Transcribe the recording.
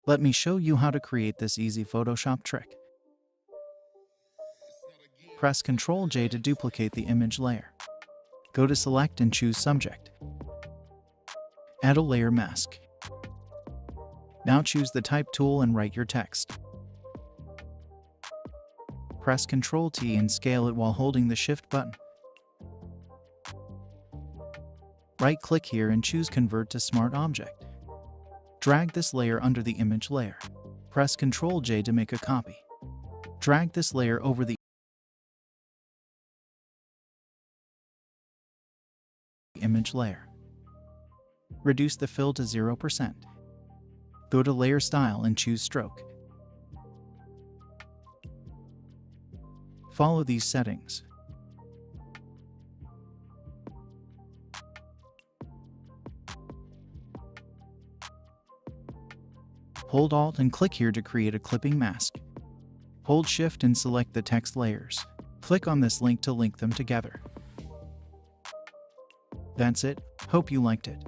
Let me show you how to create this easy Photoshop trick. Press Ctrl J to duplicate the image layer. Go to Select and choose Subject. Add a layer mask. Now choose the Type tool and write your text. Press Ctrl T and scale it while holding the Shift button. Right-click here and choose Convert to Smart Object. Drag this layer under the image layer. Press Ctrl J to make a copy. Drag this layer over the image layer. Reduce the fill to 0%. Go to Layer Style and choose Stroke. Follow these settings. Hold Alt and click here to create a clipping mask. Hold Shift and select the text layers. Click on this link to link them together. That's it. Hope you liked it.